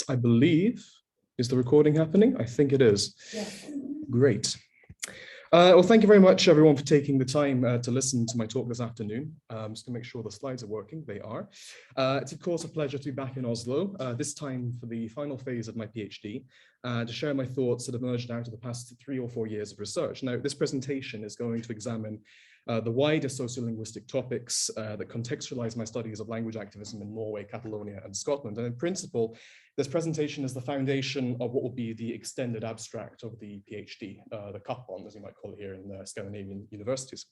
I believe, is the recording happening? I think it is. Yes. Great. Well, thank you very much, everyone, for taking the time to listen to my talk this afternoon. Just to make sure the slides are working, they are. It's, of course, a pleasure to be back in Oslo, this time for the final phase of my PhD, to share my thoughts that have emerged out of the past 3 or 4 years of research. Now, this presentation is going to examine the wider sociolinguistic topics that contextualize my studies of language activism in Norway, Catalonia, and Scotland. And in principle, this presentation is the foundation of what will be the extended abstract of the PhD, the Kapon, as you might call it here in the Scandinavian universities.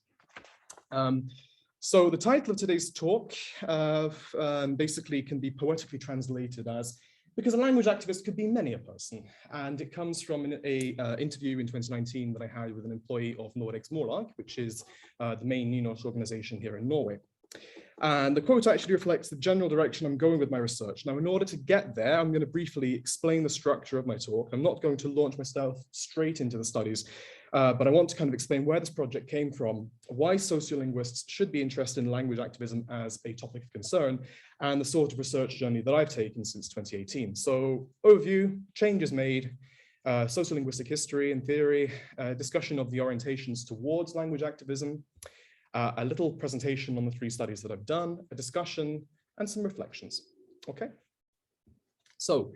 So the title of today's talk basically can be poetically translated as "Because a language activist could be many a person," and it comes from an interview in 2019 that I had with an employee of Norsk Målag, which is the main Nynorsk organization here in Norway. And the quote actually reflects the general direction I'm going with my research. Now, in order to get there, I'm going to briefly explain the structure of my talk. I'm not going to launch myself straight into the studies, but I want to kind of explain where this project came from, why sociolinguists should be interested in language activism as a topic of concern, and the sort of research journey that I've taken since 2018. So, overview, changes made, sociolinguistic history and theory, discussion of the orientations towards language activism, a little presentation on the 3 studies that I've done, a discussion, and some reflections. Okay. So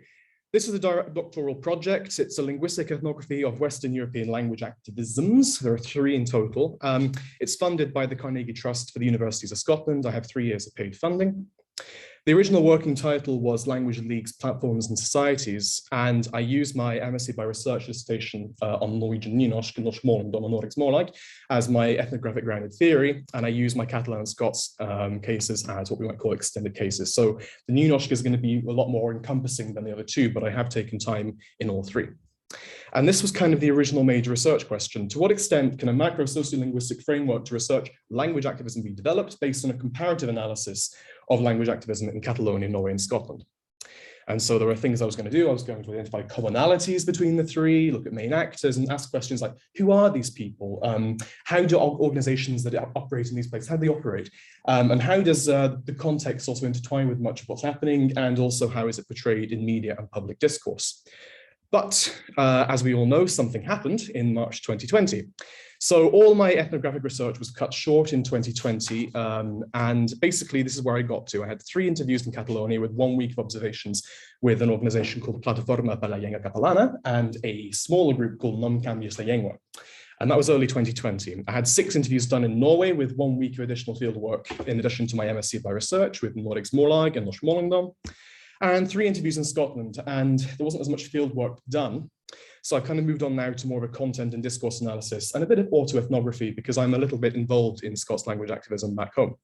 this is a doctoral project. It's a linguistic ethnography of Western European language activisms. There are 3 in total. It's funded by the Carnegie Trust for the University of Scotland. I have 3 years of paid funding. The original working title was Language Leagues, Platforms and Societies, and I used my MSc by Research dissertation on Norwegian Nynorsk and Norsk Målag as my ethnographic grounded theory, and I use my Catalan and Scots cases as what we might call extended cases. So the Nynorsk is going to be a lot more encompassing than the other 2, but I have taken time in all 3. And this was kind of the original major research question. To what extent can a macro sociolinguistic framework to research language activism be developed based on a comparative analysis of language activism in Catalonia, Norway, and Scotland? And so there were things I was going to do. I was going to identify commonalities between the 3, look at main actors, and ask questions like, who are these people? How do organizations that operate in these places, how do they operate? And how does the context also intertwine with much of what's happening? And also, how is it portrayed in media and public discourse? But as we all know, something happened in March 2020. So all my ethnographic research was cut short in 2020. And basically, this is where I got to. I had 3 interviews in Catalonia with 1 week of observations with an organization called Plataforma per la Llengua Catalana and a smaller group called Non Canvies la Llengua. And that was early 2020. I had 6 interviews done in Norway with 1 week of additional field work, in addition to my MSc by Research with Norsk Målag and Norsk Måling, and 3 interviews in Scotland, and there wasn't as much field work done. So I kind of moved on now to more of a content and discourse analysis and a bit of autoethnography because I'm a little bit involved in Scots language activism back home.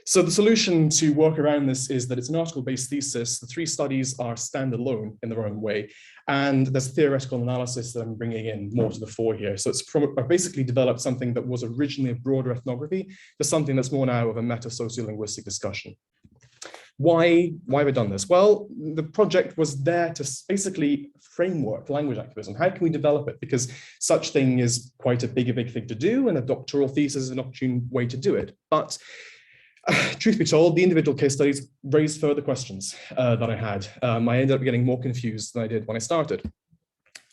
So the solution to work around this is that it's an article-based thesis. The 3 studies are standalone in their own way, and there's a theoretical analysis that I'm bringing in more to the fore here. So it's I basically developed something that was originally a broader ethnography to something that's more now of a meta-sociolinguistic discussion. Why have I done this? Well, the project was there to basically framework language activism. How can we develop it? Because such thing is quite a big thing to do, and a doctoral thesis is an opportune way to do it. But truth be told, the individual case studies raised further questions that I had. I ended up getting more confused than I did when I started.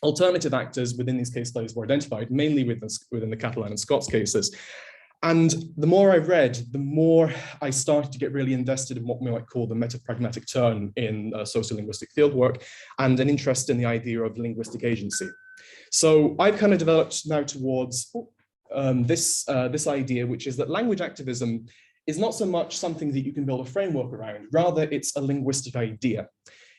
Alternative actors within these case studies were identified, mainly within the Catalan and Scots cases. And the more I read, the more I started to get really invested in what we might call the meta-pragmatic turn in sociolinguistic fieldwork and an interest in the idea of linguistic agency. So I've kind of developed now towards this idea, which is that language activism is not so much something that you can build a framework around, rather it's a linguistic idea.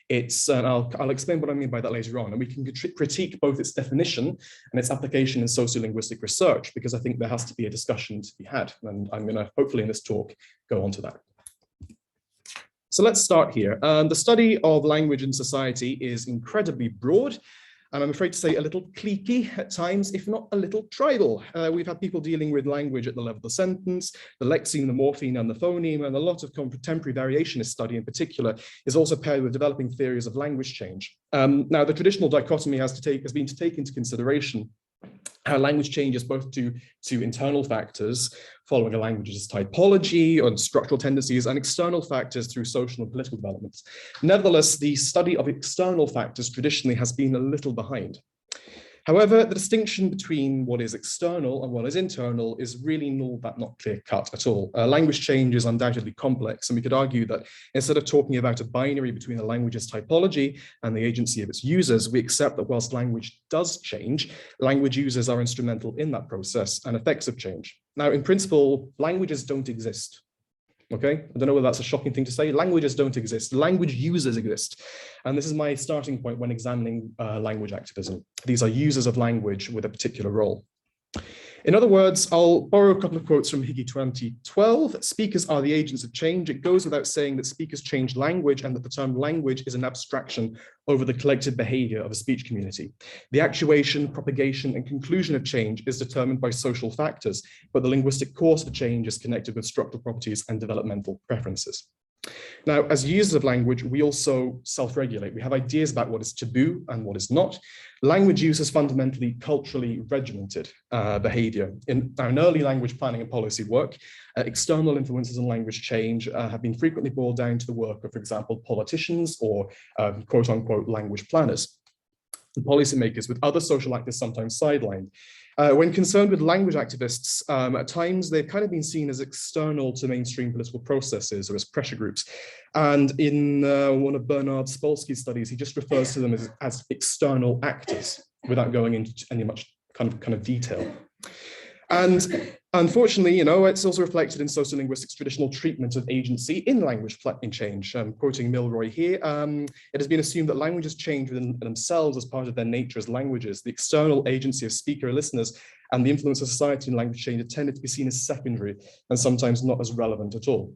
It's, and I'll explain what I mean by that later on, and we can critique both its definition and its application in sociolinguistic research, because I think there has to be a discussion to be had, and I'm going to, hopefully in this talk, go on to that. So let's start here. The study of language in society is incredibly broad, and I'm afraid to say a little cliquey at times, if not a little tribal. We've had people dealing with language at the level of the sentence, the lexeme, the morpheme, and the phoneme, and a lot of contemporary variationist study in particular is also paired with developing theories of language change. Now, the traditional dichotomy has been to take into consideration how language changes both to internal factors following a language's typology and structural tendencies, and external factors through social and political developments. Nevertheless, the study of external factors traditionally has been a little behind. However, the distinction between what is external and what is internal is really not clear-cut at all. Language change is undoubtedly complex, and we could argue that instead of talking about a binary between a language's typology and the agency of its users, we accept that whilst language does change, language users are instrumental in that process and effects of change. Now, in principle, languages don't exist. Okay, I don't know whether that's a shocking thing to say. Languages don't exist. Language users exist. And this is my starting point when examining language activism. These are users of language with a particular role. In other words, I'll borrow a couple of quotes from Higgy 2012. Speakers are the agents of change. It goes without saying that speakers change language and that the term language is an abstraction over the collective behavior of a speech community. The actuation, propagation, and conclusion of change is determined by social factors, but the linguistic course of change is connected with structural properties and developmental preferences. Now, as users of language, we also self-regulate. We have ideas about what is taboo and what is not. Language use is fundamentally culturally regimented behavior. In early language planning and policy work, external influences on language change have been frequently boiled down to the work of, for example, politicians or quote-unquote language planners. The policymakers, with other social actors sometimes sidelined. When concerned with language activists, at times they've kind of been seen as external to mainstream political processes or as pressure groups. And in one of Bernard Spolsky's studies, he just refers to them as external actors without going into any much kind of detail. And unfortunately, you know, it's also reflected in sociolinguistics' traditional treatment of agency in language change. Quoting Milroy here, it has been assumed that languages change within themselves as part of their nature as languages. The external agency of speaker listeners and the influence of society in language change are tended to be seen as secondary and sometimes not as relevant at all.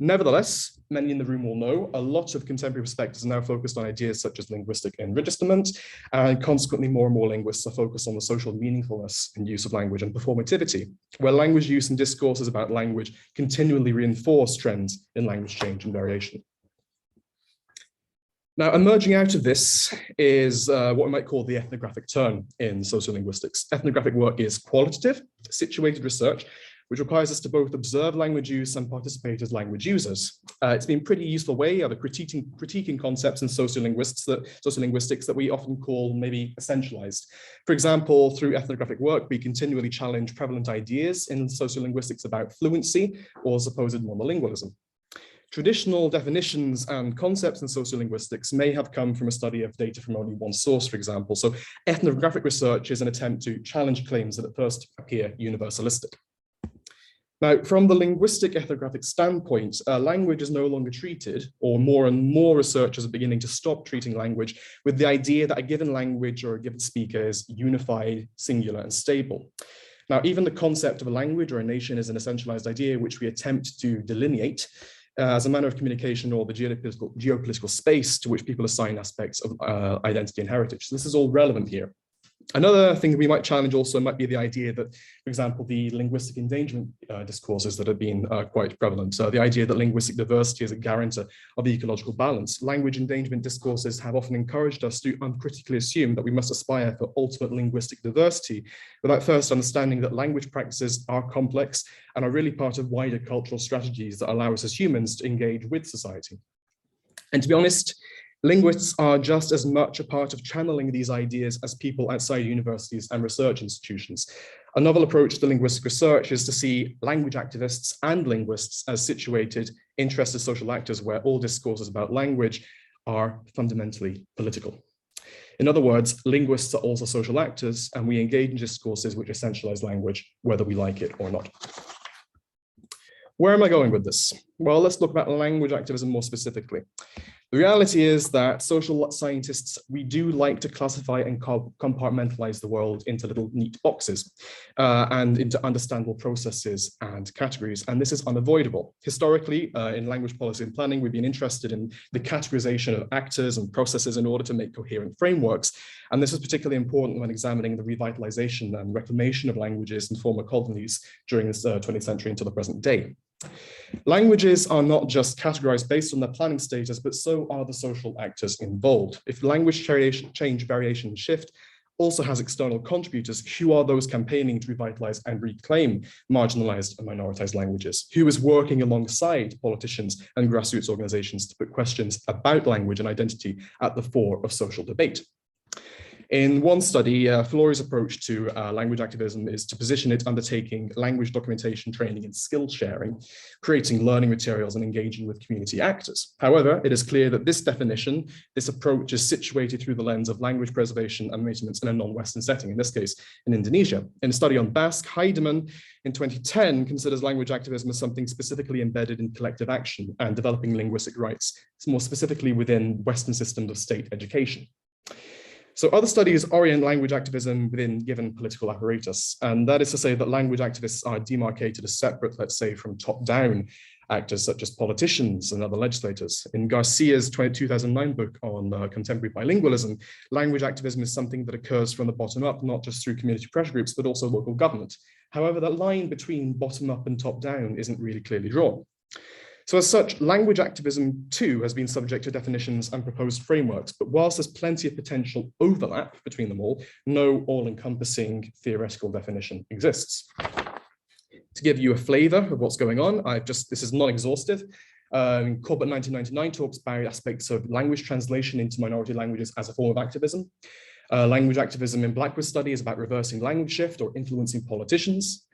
Nevertheless, many in the room will know, a lot of contemporary perspectives are now focused on ideas such as linguistic enregistrement, and consequently more and more linguists are focused on the social meaningfulness and use of language and performativity, where language use and discourses about language continually reinforce trends in language change and variation. Now, emerging out of this is what we might call the ethnographic turn in sociolinguistics. Ethnographic work is qualitative, situated research, which requires us to both observe language use and participate as language users. It's been a pretty useful way of critiquing concepts in sociolinguistics that we often call maybe essentialized. For example, through ethnographic work, we continually challenge prevalent ideas in sociolinguistics about fluency or supposed monolingualism. Traditional definitions and concepts in sociolinguistics may have come from a study of data from only one source, for example. So ethnographic research is an attempt to challenge claims that at first appear universalistic. Now, from the linguistic ethnographic standpoint, language is no longer treated, or more and more researchers are beginning to stop treating language with the idea that a given language or a given speaker is unified, singular, and stable. Now, even the concept of a language or a nation is an essentialized idea which we attempt to delineate as a manner of communication or the geopolitical space to which people assign aspects of identity and heritage. So this is all relevant here. Another thing that we might challenge also might be the idea that, for example, the linguistic endangerment discourses that have been quite prevalent. The idea that linguistic diversity is a guarantor of ecological balance. Language endangerment discourses have often encouraged us to uncritically assume that we must aspire for ultimate linguistic diversity without first understanding that language practices are complex and are really part of wider cultural strategies that allow us as humans to engage with society. And to be honest, linguists are just as much a part of channeling these ideas as people outside universities and research institutions. A novel approach to linguistic research is to see language activists and linguists as situated, interested social actors where all discourses about language are fundamentally political. In other words, linguists are also social actors, and we engage in discourses which essentialize language, whether we like it or not. Where am I going with this? Well, let's look about language activism more specifically. The reality is that social scientists, we do like to classify and compartmentalize the world into little neat boxes and into understandable processes and categories, and this is unavoidable. Historically, in language policy and planning, we've been interested in the categorization of actors and processes in order to make coherent frameworks, and this is particularly important when examining the revitalization and reclamation of languages in former colonies during this 20th century until the present day. Languages are not just categorized based on their planning status, but so are the social actors involved. If language change, variation, and shift also has external contributors. Who are those campaigning to revitalize and reclaim marginalized and minoritized languages? Who is working alongside politicians and grassroots organizations to put questions about language and identity at the fore of social debate? In one study, Florey's approach to language activism is to position it undertaking language documentation, training, and skill sharing, creating learning materials, and engaging with community actors. However, it is clear that this definition, this approach is situated through the lens of language preservation and maintenance in a non-Western setting, in this case, in Indonesia. In a study on Basque, Heidemann in 2010 considers language activism as something specifically embedded in collective action and developing linguistic rights, more specifically within Western systems of state education. So other studies orient language activism within given political apparatus, and that is to say that language activists are demarcated as separate, let's say, from top-down actors such as politicians and other legislators. In Garcia's 2009 book on contemporary bilingualism, language activism is something that occurs from the bottom up, not just through community pressure groups, but also local government. However, that line between bottom up and top down isn't really clearly drawn. So as such, language activism too has been subject to definitions and proposed frameworks, but whilst there's plenty of potential overlap between them all, no all-encompassing theoretical definition exists. To give you a flavor of what's going on, this is not exhaustive. Corbett 1999 talks about aspects of language translation into minority languages as a form of activism. Language activism in Blackwood's study is about reversing language shift or influencing politicians.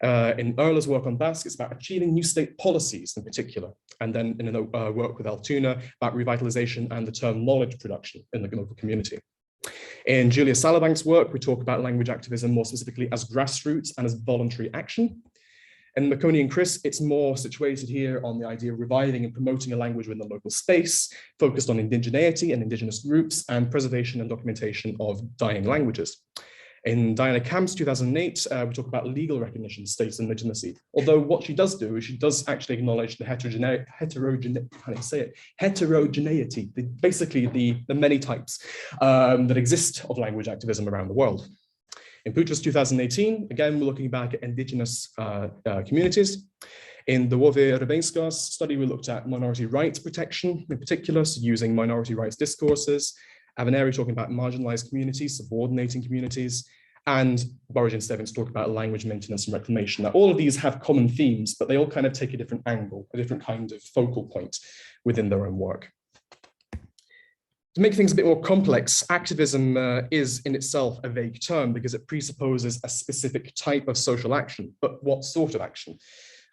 In Erla's work on Basque, it's about achieving new state policies in particular. And then in a work with Altuna about revitalization and the term knowledge production in the local community. In Julia Salabank's work, we talk about language activism more specifically as grassroots and as voluntary action. And Marconi and Chris, it's more situated here on the idea of reviving and promoting a language within the local space, focused on indigeneity and indigenous groups, and preservation and documentation of dying languages. In Diana Camp's 2008, we talk about legal recognition of states and legitimacy. Although what she does do is she does actually acknowledge the heterogeneity, basically the many types that exist of language activism around the world. In Putra's 2018, again, we're looking back at indigenous communities. In the Wergelands study, we looked at minority rights protection, in particular, so using minority rights discourses. Avenari talking about marginalized communities, subordinating communities, and Burridge and Stebbins talk about language maintenance and reclamation. Now, all of these have common themes, but they all kind of take a different angle, a different kind of focal point within their own work. To make things a bit more complex, activism is in itself a vague term because it presupposes a specific type of social action, but what sort of action?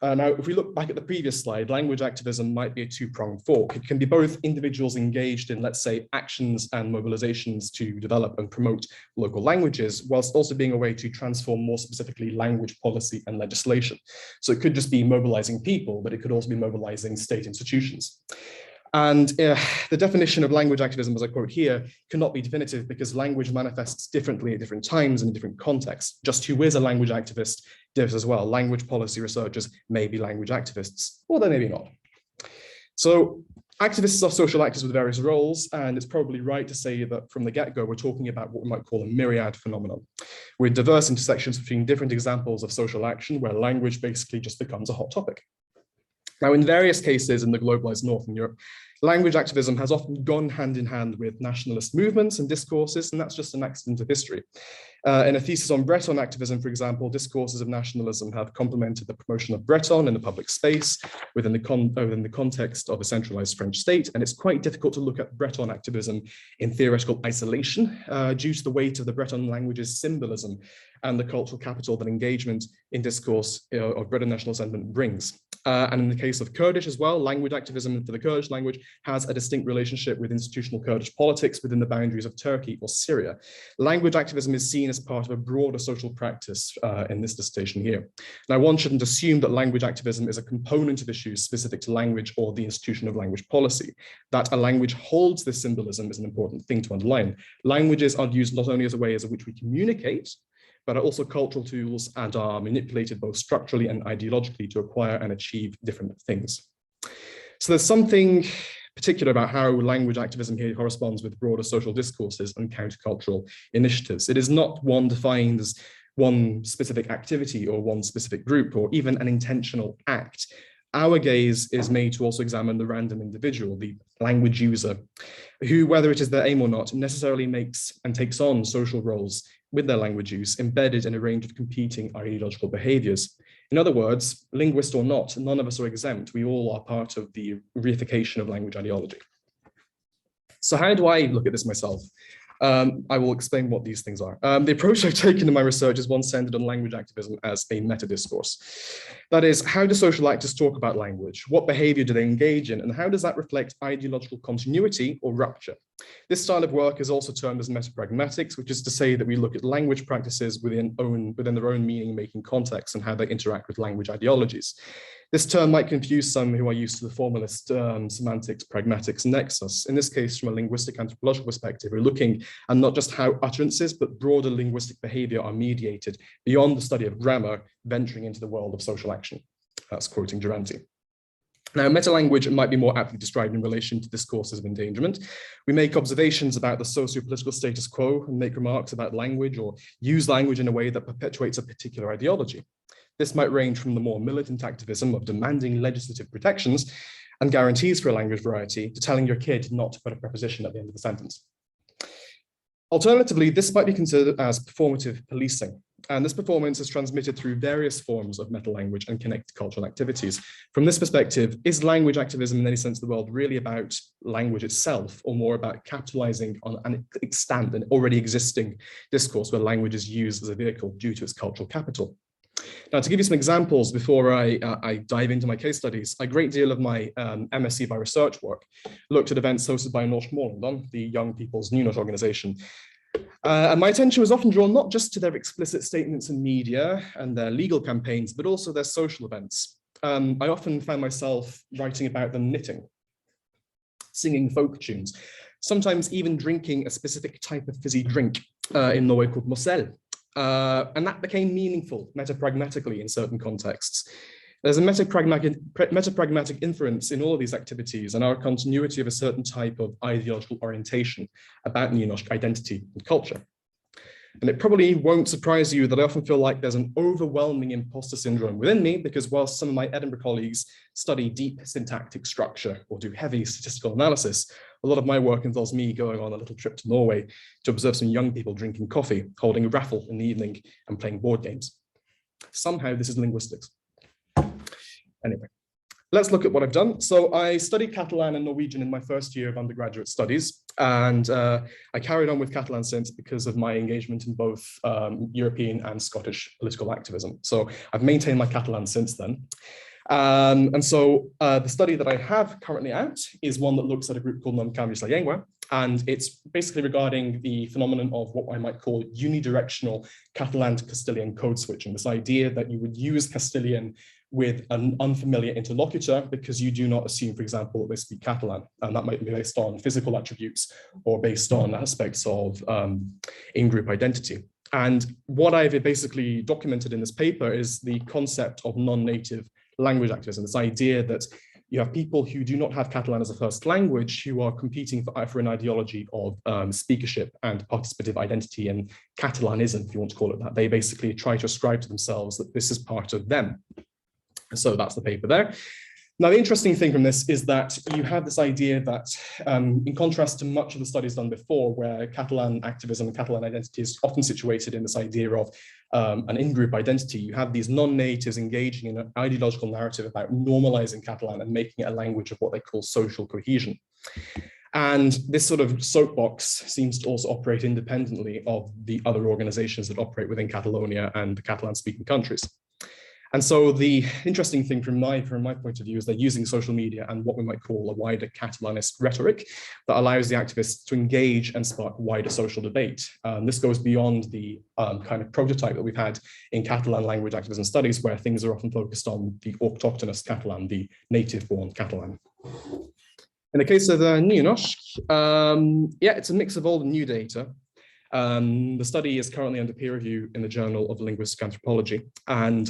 Now, if we look back at the previous slide, language activism might be a two-pronged fork. It can be both individuals engaged in, let's say, actions and mobilizations to develop and promote local languages, whilst also being a way to transform more specifically language policy and legislation. So it could just be mobilizing people, but it could also be mobilizing state institutions. And the definition of language activism, as I quote here, cannot be definitive because language manifests differently at different times and in different contexts. Just who is a language activist differs as well. Language policy researchers may be language activists, or they may be not. So activists are social actors with various roles, and it's probably right to say that from the get-go, we're talking about what we might call a myriad phenomenon, with diverse intersections between different examples of social action where language basically just becomes a hot topic. Now, in various cases in the globalized North and Europe, language activism has often gone hand in hand with nationalist movements and discourses, and that's just an accident of history. In a thesis on Breton activism, for example, discourses of nationalism have complemented the promotion of Breton in the public space within the context of a centralized French state, and it's quite difficult to look at Breton activism in theoretical isolation due to the weight of the Breton language's symbolism and the cultural capital that engagement in discourse of Breton national sentiment brings. And in the case of Kurdish as well, language activism for the Kurdish language has a distinct relationship with institutional Kurdish politics within the boundaries of Turkey or Syria. Language activism is seen as part of a broader social practice in this dissertation here. Now, one shouldn't assume that language activism is a component of issues specific to language or the institution of language policy. That a language holds this symbolism is an important thing to underline. Languages are used not only as a way in which we communicate, but are also cultural tools and are manipulated both structurally and ideologically to acquire and achieve different things. So there's something particular about how language activism here corresponds with broader social discourses and countercultural initiatives. It is not one defined as one specific activity or one specific group or even an intentional act. our gaze is made to also examine the random individual, the language user, who, whether it is their aim or not, necessarily makes and takes on social roles with their language use, embedded in a range of competing ideological behaviors. In other words, linguist or not, none of us are exempt. We all are part of the reification of language ideology. So how do I look at this myself? I will explain what these things are. The approach I've taken in my research is one centered on language activism as a metadiscourse. That is, how do social actors talk about language? What behavior do they engage in? And how does that reflect ideological continuity or rupture? This style of work is also termed as metapragmatics, which is to say that we look at language practices within their own meaning-making context and how they interact with language ideologies. This term might confuse some who are used to the formalist semantics pragmatics nexus. In this case, from a linguistic anthropological perspective, we're looking at not just how utterances, but broader linguistic behavior are mediated beyond the study of grammar, venturing into the world of social action. That's quoting Durante. Now, metalanguage might be more aptly described in relation to discourses of endangerment. We make observations about the socio-political status quo and make remarks about language or use language in a way that perpetuates a particular ideology. This might range from the more militant activism of demanding legislative protections and guarantees for a language variety to telling your kid not to put a preposition at the end of the sentence. Alternatively, this might be considered as performative policing, and this performance is transmitted through various forms of metalanguage and connected cultural activities. From this perspective, is language activism in any sense of the world really about language itself, or more about capitalizing on an extant and already existing discourse where language is used as a vehicle due to its cultural capital? Now, to give you some examples before I dive into my case studies, a great deal of my MSc by research work looked at events hosted by Nynorsk, the young people's Nynorsk organization. And my attention was often drawn not just to their explicit statements in media and their legal campaigns, but also their social events. I often found myself writing about them knitting, singing folk tunes, sometimes even drinking a specific type of fizzy drink in Norway called Moselle. And that became meaningful metapragmatically in certain contexts. There's a metapragmatic inference in all of these activities and our continuity of a certain type of ideological orientation about Nynorsk identity and culture. And it probably won't surprise you that I often feel like there's an overwhelming imposter syndrome within me, because while some of my Edinburgh colleagues study deep syntactic structure or do heavy statistical analysis, a lot of my work involves me going on a little trip to Norway to observe some young people drinking coffee, holding a raffle in the evening and playing board games. Somehow this is linguistics. Anyway, let's look at what I've done. So I studied Catalan and Norwegian in my first year of undergraduate studies, and I carried on with Catalan since because of my engagement in both European and Scottish political activism. So I've maintained my Catalan since then. And so the study that I have currently out is one that looks at a group called Non Canvis la Llengua, and it's basically regarding the phenomenon of what I might call unidirectional Catalan to Castilian code switching, this idea that you would use Castilian with an unfamiliar interlocutor because you do not assume, for example, that they speak Catalan, and that might be based on physical attributes or based on aspects of in-group identity. And what I've basically documented in this paper is the concept of non-native language activism, this idea that you have people who do not have Catalan as a first language who are competing for an ideology of speakership and participative identity and Catalanism, if you want to call it that. They basically try to ascribe to themselves that this is part of them. So that's the paper there. Now, the interesting thing from this is that you have this idea that, in contrast to much of the studies done before, where Catalan activism and Catalan identity is often situated in this idea of an in-group identity, you have these non-natives engaging in an ideological narrative about normalizing Catalan and making it a language of what they call social cohesion. And this sort of soapbox seems to also operate independently of the other organizations that operate within Catalonia and the Catalan-speaking countries. And so the interesting thing from my point of view is they're using social media and what we might call a wider Catalanist rhetoric that allows the activists to engage and spark wider social debate. This goes beyond the kind of prototype that we've had in Catalan language activism studies, where things are often focused on the autochthonous Catalan, the native-born Catalan. In the case of Nynorsk, yeah, it's a mix of old and new data. The study is currently under peer review in the Journal of Linguistic Anthropology, and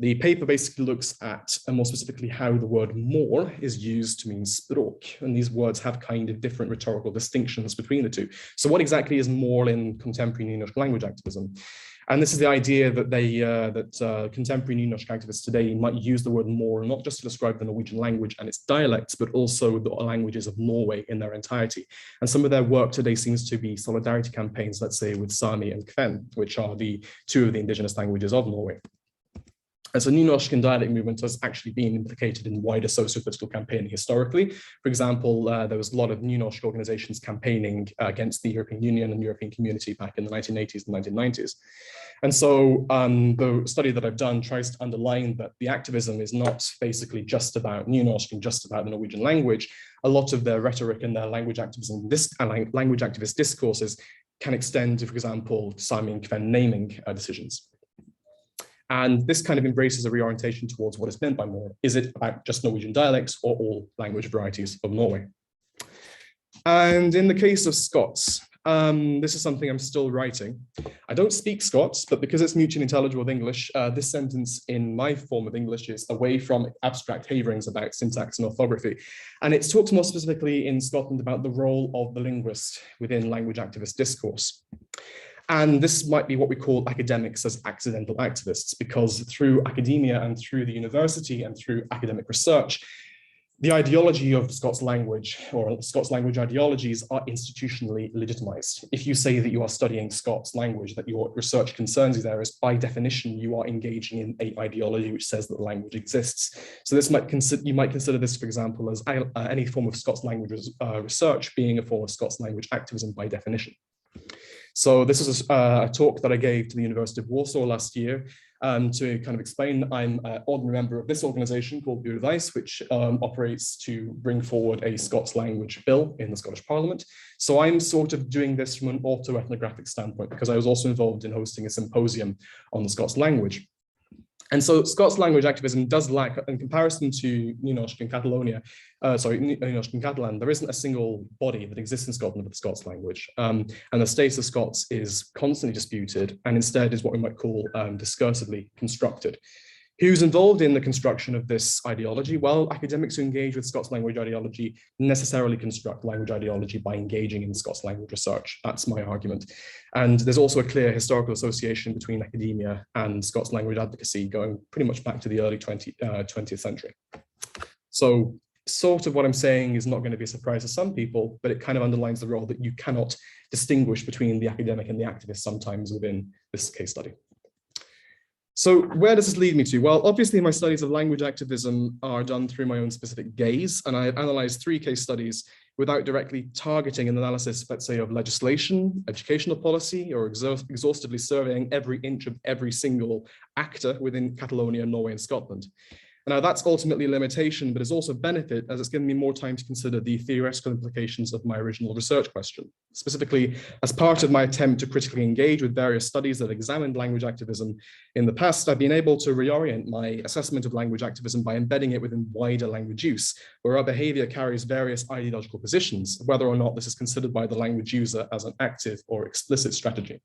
the paper basically looks at, more specifically, how the word more is used to mean språk, and these words have kind of different rhetorical distinctions between the two. So what exactly is more in contemporary Nynorsk language activism? And this is the idea that contemporary Nynorsk activists today might use the word more, not just to describe the Norwegian language and its dialects, but also the languages of Norway in their entirety. And some of their work today seems to be solidarity campaigns, let's say, with Sami and Kven, which are the two of the indigenous languages of Norway. And so Nynorsk and dialect movement has actually been implicated in wider socio-political campaigning historically. For example, there was a lot of Nynorsk organizations campaigning against the European Union and European Community back in the 1980s and 1990s. And so the study that I've done tries to underline that the activism is not basically just about Nynorsk and just about the Norwegian language. A lot of their rhetoric and their language activism, language activist discourses can extend to, for example, Sami and Kven naming decisions. And this kind of embraces a reorientation towards what is meant by more. Is it about just Norwegian dialects or all language varieties of Norway? And in the case of Scots, this is something I'm still writing. I don't speak Scots, but because it's mutually intelligible with English, this sentence in my form of English is away from abstract haverings about syntax and orthography. And it talks more specifically in Scotland about the role of the linguist within language activist discourse. And this might be what we call academics as accidental activists, because through academia and through the university and through academic research, the ideology of the Scots language or Scots language ideologies are institutionally legitimized. If you say that you are studying Scots language, that your research concerns these areas, by definition, you are engaging in an ideology which says that the language exists. So this you might consider this, for example, as any form of Scots language research being a form of Scots language activism by definition. So this is a talk that I gave to the University of Warsaw last year to kind of explain. I'm an ordinary member of this organization called Wergelands, which operates to bring forward a Scots language bill in the Scottish Parliament. So I'm sort of doing this from an auto-ethnographic standpoint, because I was also involved in hosting a symposium on the Scots language. And so Scots language activism does lack, in comparison to Nynorsk and Nynorsk and Catalan, there isn't a single body that exists in Scotland for the Scots language. And the status of Scots is constantly disputed, and instead is what we might call discursively constructed. Who's involved in the construction of this ideology? Well, academics who engage with Scots language ideology necessarily construct language ideology by engaging in Scots language research. That's my argument. And there's also a clear historical association between academia and Scots language advocacy going pretty much back to the early 20th century. So sort of what I'm saying is not going to be a surprise to some people, but it kind of underlines the role that you cannot distinguish between the academic and the activist sometimes within this case study. So where does this lead me to? Well, obviously my studies of language activism are done through my own specific gaze, and I've analyzed 3 case studies without directly targeting an analysis, let's say, of legislation, educational policy, or exhaustively surveying every inch of every single actor within Catalonia, Norway, and Scotland. Now that's ultimately a limitation, but it's also a benefit, as it's given me more time to consider the theoretical implications of my original research question. Specifically, as part of my attempt to critically engage with various studies that examined language activism in the past, I've been able to reorient my assessment of language activism by embedding it within wider language use, where our behavior carries various ideological positions, whether or not this is considered by the language user as an active or explicit strategy.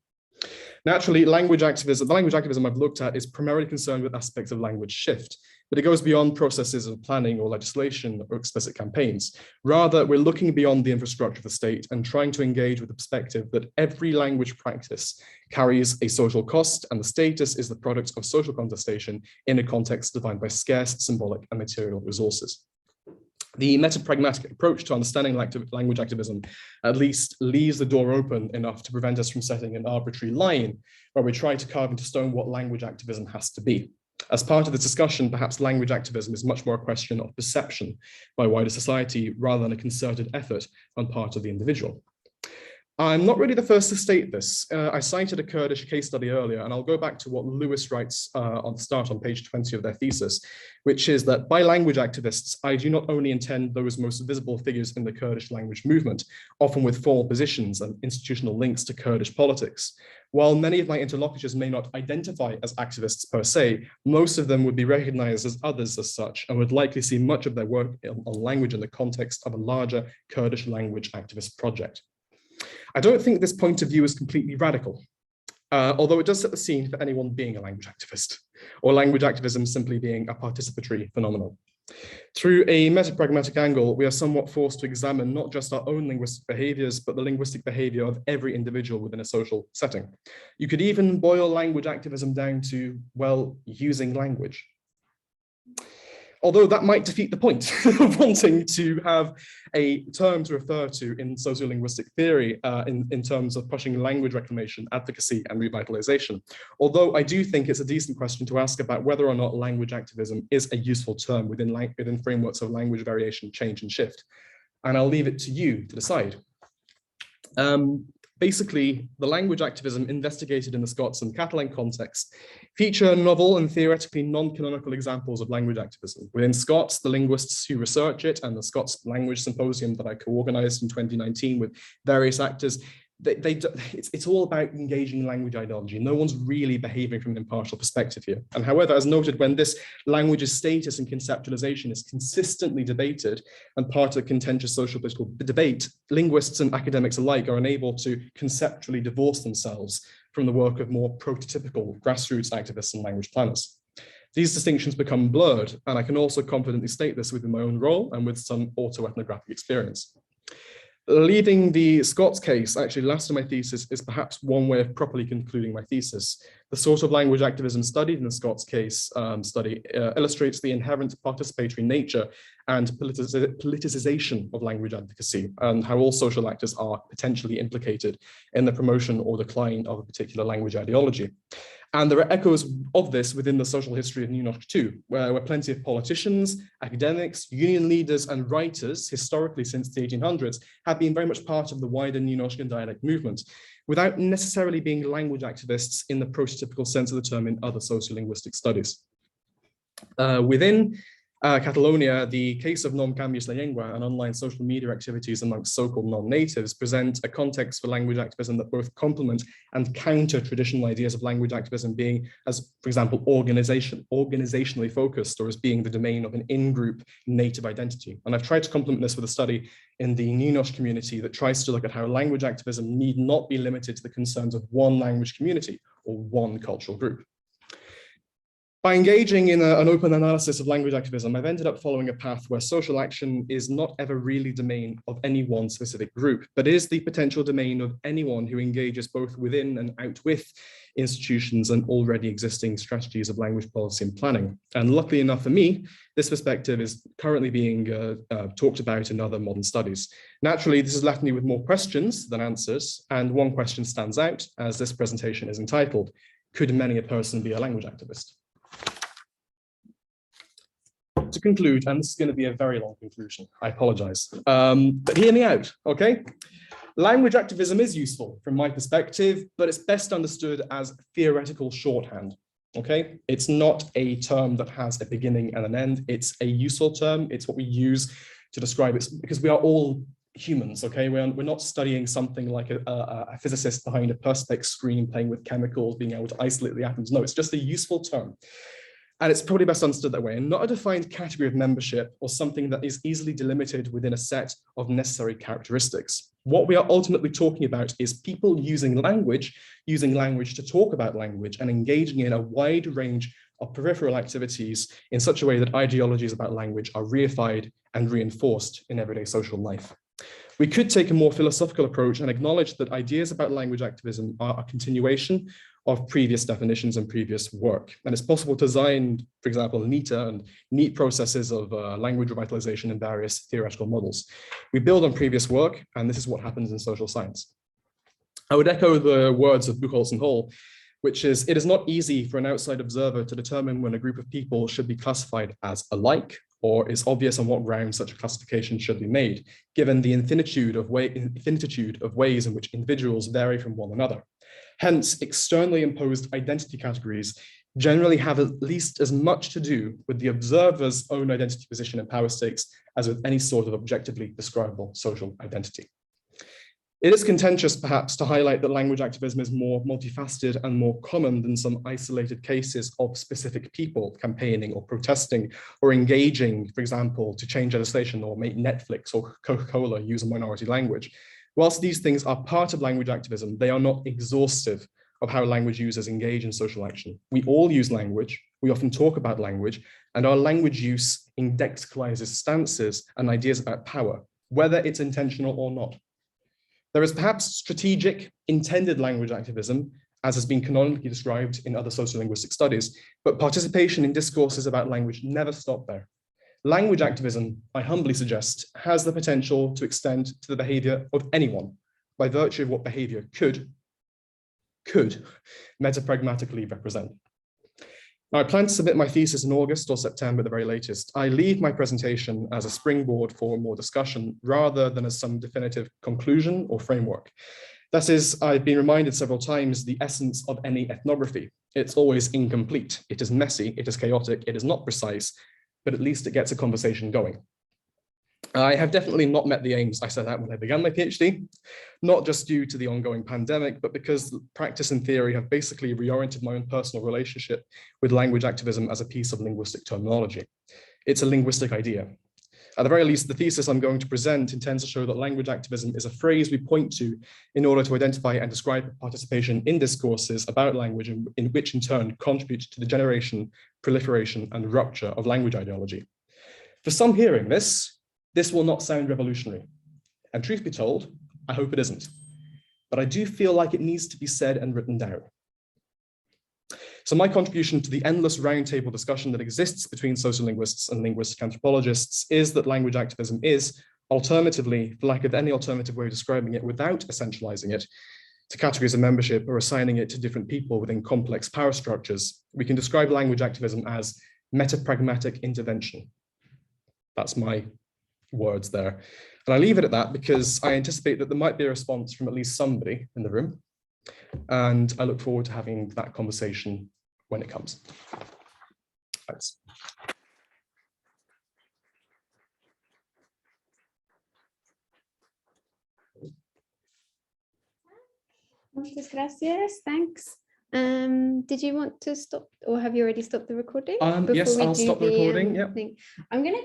Naturally, the language activism I've looked at is primarily concerned with aspects of language shift, but it goes beyond processes of planning or legislation or explicit campaigns. Rather, we're looking beyond the infrastructure of the state and trying to engage with the perspective that every language practice carries a social cost, and the status is the product of social contestation in a context defined by scarce, symbolic, and material resources. The meta-pragmatic approach to understanding language activism at least leaves the door open enough to prevent us from setting an arbitrary line where we try to carve into stone what language activism has to be. As part of this discussion, perhaps language activism is much more a question of perception by wider society rather than a concerted effort on part of the individual. I'm not really the first to state this. I cited a Kurdish case study earlier, and I'll go back to what Lewis writes on the start on page 20 of their thesis, which is that by language activists, I do not only intend those most visible figures in the Kurdish language movement, often with formal positions and institutional links to Kurdish politics. While many of my interlocutors may not identify as activists per se, most of them would be recognized as others as such, and would likely see much of their work on language in the context of a larger Kurdish language activist project. I don't think this point of view is completely radical, although it does set the scene for anyone being a language activist, or language activism simply being a participatory phenomenon. Through a meta-pragmatic angle, we are somewhat forced to examine not just our own linguistic behaviors, but the linguistic behavior of every individual within a social setting. You could even boil language activism down to, well, using language. Although that might defeat the point of wanting to have a term to refer to in sociolinguistic theory in terms of pushing language reclamation, advocacy, and revitalization. Although I do think it's a decent question to ask about whether or not language activism is a useful term within frameworks of language variation, change, and shift. And I'll leave it to you to decide. Basically, the language activism investigated in the Scots and Catalan context feature novel and theoretically non-canonical examples of language activism. Within Scots, the linguists who research it and the Scots Language Symposium that I co-organized in 2019 with various actors, it's all about engaging language ideology. No one's really behaving from an impartial perspective here. And however, as noted, when this language's status and conceptualization is consistently debated and part of the contentious social political debate, linguists and academics alike are unable to conceptually divorce themselves from the work of more prototypical grassroots activists and language planners. These distinctions become blurred, and I can also confidently state this within my own role and with some auto-ethnographic experience. Leaving the Scots case, actually last in my thesis, is perhaps one way of properly concluding my thesis. The sort of language activism studied in the Scots case study illustrates the inherent participatory nature and politicization of language advocacy, and how all social actors are potentially implicated in the promotion or decline of a particular language ideology. And there are echoes of this within the social history of Nynorsk too, where plenty of politicians, academics, union leaders, and writers, historically since the 1800s, have been very much part of the wider Nynorsk dialect movement, without necessarily being language activists in the prototypical sense of the term in other sociolinguistic studies. Within Catalonia, the case of Non Canvies la Llengua and online social media activities amongst so-called non-natives present a context for language activism that both complement and counter traditional ideas of language activism being, as for example, organizationally focused, or as being the domain of an in-group native identity. And I've tried to complement this with a study in the Nynorsk community that tries to look at how language activism need not be limited to the concerns of one language community or one cultural group. By engaging in an open analysis of language activism, I've ended up following a path where social action is not ever really domain of any one specific group, but is the potential domain of anyone who engages both within and out with institutions and already existing strategies of language policy and planning. And luckily enough for me, this perspective is currently being talked about in other modern studies. Naturally, this has left me with more questions than answers, and one question stands out, as this presentation is entitled, "Could many a person be a language activist?" To conclude, and this is going to be a very long conclusion, I apologize, but hear me out, okay? Language activism is useful from my perspective, but it's best understood as theoretical shorthand, okay? It's not a term that has a beginning and an end. It's a useful term. It's what we use to describe it, because we are all humans, okay? We're not studying something like a physicist behind a perspex screen playing with chemicals, being able to isolate the atoms. No, it's just a useful term. And it's probably best understood that way, and not a defined category of membership or something that is easily delimited within a set of necessary characteristics. What we are ultimately talking about is people using language to talk about language and engaging in a wide range of peripheral activities in such a way that ideologies about language are reified and reinforced in everyday social life. We could take a more philosophical approach and acknowledge that ideas about language activism are a continuation of previous definitions and previous work. And it's possible to design, for example, neat processes of language revitalization in various theoretical models. We build on previous work, and this is what happens in social science. I would echo the words of Buchholz and Hall, which is, it is not easy for an outside observer to determine when a group of people should be classified as alike, or is obvious on what grounds such a classification should be made, given the infinitude of ways in which individuals vary from one another. Hence, externally imposed identity categories generally have at least as much to do with the observer's own identity position and power stakes as with any sort of objectively describable social identity. It is contentious, perhaps, to highlight that language activism is more multifaceted and more common than some isolated cases of specific people campaigning or protesting or engaging, for example, to change legislation or make Netflix or Coca-Cola use a minority language. Whilst these things are part of language activism, they are not exhaustive of how language users engage in social action. We all use language, We often talk about language, and our language use indexicalizes stances and ideas about power, whether it's intentional or not. There is perhaps strategic, intended language activism, as has been canonically described in other sociolinguistic studies, but participation in discourses about language never stop there. Language activism, I humbly suggest, has the potential to extend to the behavior of anyone by virtue of what behavior could metapragmatically represent. Now, I plan to submit my thesis in August or September at the very latest. I leave my presentation as a springboard for more discussion rather than as some definitive conclusion or framework. That is, I've been reminded several times the essence of any ethnography. It's always incomplete. It is messy, it is chaotic, it is not precise, but at least it gets a conversation going. I have definitely not met the aims I set out when I began my PhD, not just due to the ongoing pandemic, but because practice and theory have basically reoriented my own personal relationship with language activism as a piece of linguistic terminology. It's a linguistic idea. At the very least, the thesis I'm going to present intends to show that language activism is a phrase we point to in order to identify and describe participation in discourses about language, in which in turn contribute to the generation, proliferation, and rupture of language ideology. For some hearing this will not sound revolutionary. And truth be told, I hope it isn't. But I do feel like it needs to be said and written down. So my contribution to the endless roundtable discussion that exists between sociolinguists and linguistic anthropologists is that language activism is, alternatively, for lack of any alternative way of describing it without essentializing it to categories of membership or assigning it to different people within complex power structures, we can describe language activism as metapragmatic intervention. That's my words there. And I leave it at that because I anticipate that there might be a response from at least somebody in the room. And I look forward to having that conversation when it comes. Thanks. Muchas gracias. Thanks. Did you want to stop, or have you already stopped the recording? Yes, I'll stop the recording. Yeah. I'm going to